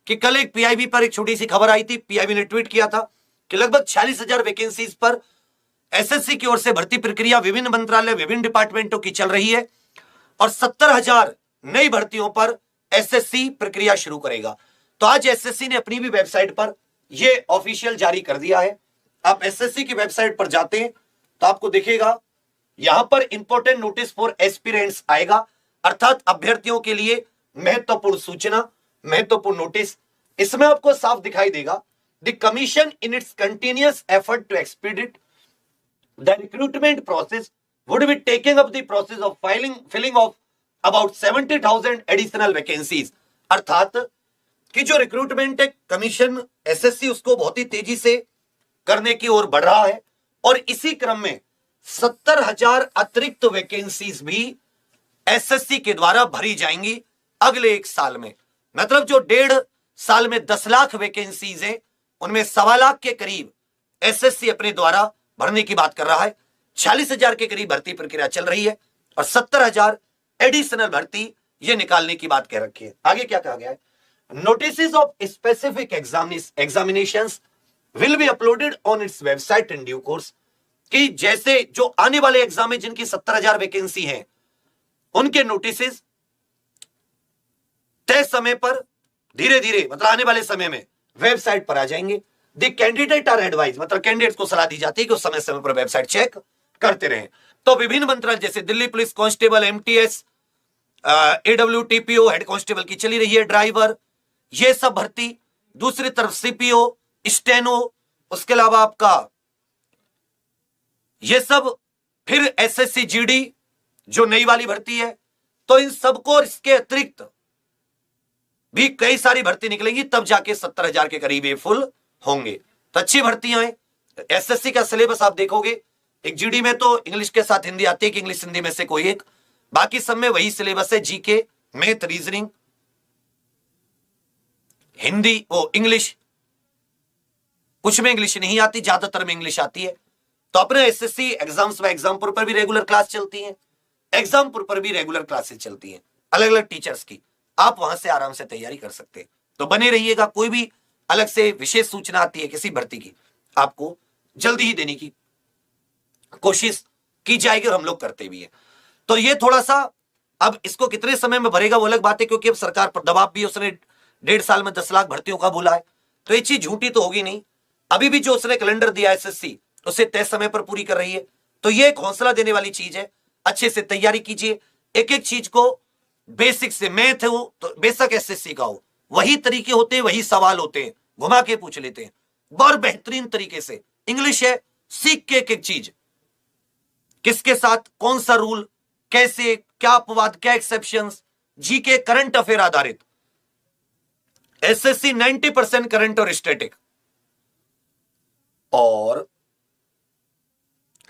कि कल एक पीआईबी पर एक छोटी सी खबर आई थी, पीआईबी ने ट्वीट किया था कि लगभग 46,000 वैकेंसीज पर एसएससी की ओर से भर्ती प्रक्रिया विभिन्न मंत्रालय, विभिन्न डिपार्टमेंटों की चल रही है और 70,000 नई भर्तियों पर एसएससी प्रक्रिया शुरू करेगा। तो आज एसएससी ने अपनी भी वेबसाइट पर यह ऑफिशियल जारी कर दिया है। आप एसएससी की वेबसाइट पर जाते हैं तो आपको दिखेगा यहां पर इंपॉर्टेंट नोटिस फॉर एस्पिरेंट्स आएगा, अर्थात अभ्यर्थियों के लिए महत्वपूर्ण सूचना, महत्वपूर्ण नोटिस। इसमें आपको साफ दिखाई देगा, the commission in its continuous effort to expedite the recruitment process would be taking up the process of filling of about 70,000 additional vacancies. अर्थात कि जो रिक्रूटमेंट है, कमीशन एसएससी उसको बहुत ही तेजी से करने की ओर बढ़ रहा है और इसी क्रम में 70,000 अतिरिक्त वैकेंसीज भी एसएससी के द्वारा भरी जाएंगी अगले एक साल में। मतलब जो 1.5 साल में 10 लाख वैकेंसीज हैं, उनमें 1.25 लाख के करीब एसएससी अपने द्वारा भरने की बात कर रहा है। 46,000 के करीब भर्ती प्रक्रिया चल रही है और 70,000 एडिशनल भर्ती ये निकालने की बात कह रखी है। आगे क्या कहा गया है, notice of specific examinations will be uploaded on its website in due course. कि जैसे जो आने वाले एग्जाम में जिनकी 70,000 वैकेंसी है, उनके नोटिस तय समय पर धीरे धीरे, मतलब आने वाले समय में वेबसाइट पर आ जाएंगे। द कैंडिडेट आर एडवाइज, मतलब कैंडिडेट्स को सलाह दी जाती है कि उस समय समय पर वेबसाइट चेक करते रहें। तो विभिन्न मंत्रालय जैसे Delhi police constable, MTS, AWTPO head constable की चली रही है, ड्राइवर, ये सब भर्ती। दूसरी तरफ सीपीओ, स्टेनो, उसके अलावा आपका ये सब, फिर एसएससी जीडी जो नई वाली भर्ती है। तो इन सबको इसके अतिरिक्त भी कई सारी भर्ती निकलेंगी, तब जाके 70,000 के करीब ये फुल होंगे। तो अच्छी भर्तियां हैं। एसएससी का सिलेबस आप देखोगे, एक जीडी में तो इंग्लिश के साथ हिंदी आती है कि इंग्लिश हिंदी में से कोई एक, बाकी सब में वही सिलेबस है, जीके, मैथ, रीजनिंग, हिंदी, वो इंग्लिश, कुछ में इंग्लिश नहीं आती, ज्यादातर में इंग्लिश आती है। तो अपने एसएससी एग्जाम्स व एग्जामपुर पर भी रेगुलर क्लास चलती है, एग्जामपुर पर भी रेगुलर क्लासेस चलती हैं अलग अलग टीचर्स की। आप वहां से आराम से तैयारी कर सकते हैं। तो बने रहिएगा। कोई भी अलग से विशेष सूचना आती है किसी भर्ती की, आपको जल्दी ही देने की कोशिश की जाएगी और हम लोग करते भी हैं। तो ये थोड़ा सा, अब इसको कितने समय में भरेगा वो अलग बात है, क्योंकि अब सरकार पर दबाव भी, उसने 1.5 साल में 10 लाख भर्तियों का बोला है। तो ये चीज झूठी तो होगी नहीं। अभी भी जो उसने कैलेंडर दिया एसएससी, उसे तय समय पर पूरी कर रही है। तो ये एक हौसला देने वाली चीज है। अच्छे से तैयारी कीजिए, एक एक चीज को बेसिक से, मैथ हो तो बेशक एसएससी का हो, वही तरीके होते हैं, वही सवाल होते हैं, घुमा के पूछ लेते हैं बहुत बेहतरीन तरीके से। इंग्लिश है, सीख के एक एक चीज, किसके साथ कौन सा रूल, कैसे, क्या अपवाद, क्या एक्सेप्शंस, जीके करंट अफेयर आधारित। एसएससी 90% करंट और स्टैटिक, और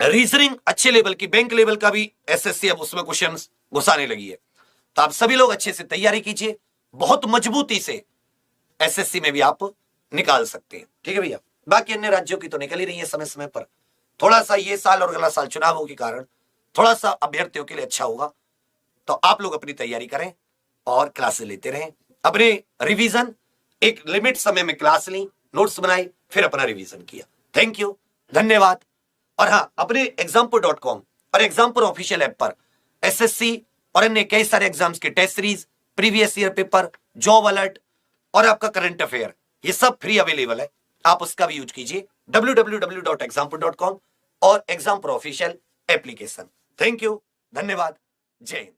रीजनिंग अच्छे लेवल की, बैंक लेवल का भी एसएससी अब उसमें क्वेश्चंस घुसाने लगी है। तो आप सभी लोग अच्छे से तैयारी कीजिए, बहुत मजबूती से एसएससी में भी आप निकाल सकते हैं। ठीक है भैया। बाकी अन्य राज्यों की तो निकल ही रही है समय समय पर। थोड़ा सा ये साल और अगला साल चुनावों के कारण थोड़ा सा अभ्यर्थियों के लिए अच्छा होगा। तो आप लोग अपनी तैयारी करें और क्लासेस लेते रहें। अपने रिवीजन, एक लिमिट समय में क्लास ली, नोट्स बनाए, फिर अपना रिवीजन किया। थैंक यू, धन्यवाद। और हाँ, अपने example.com और एग्जामपुर ऑफिशियल ऐप पर एसएससी और अन्य कई सारे एग्जाम्स के test series, previous year paper, job alert और आपका करंट अफेयर, ये सब फ्री अवेलेबल है। आप उसका भी यूज कीजिए, www.example.com और Exampur official application. Thank you, धन्यवाद, जय हिंद।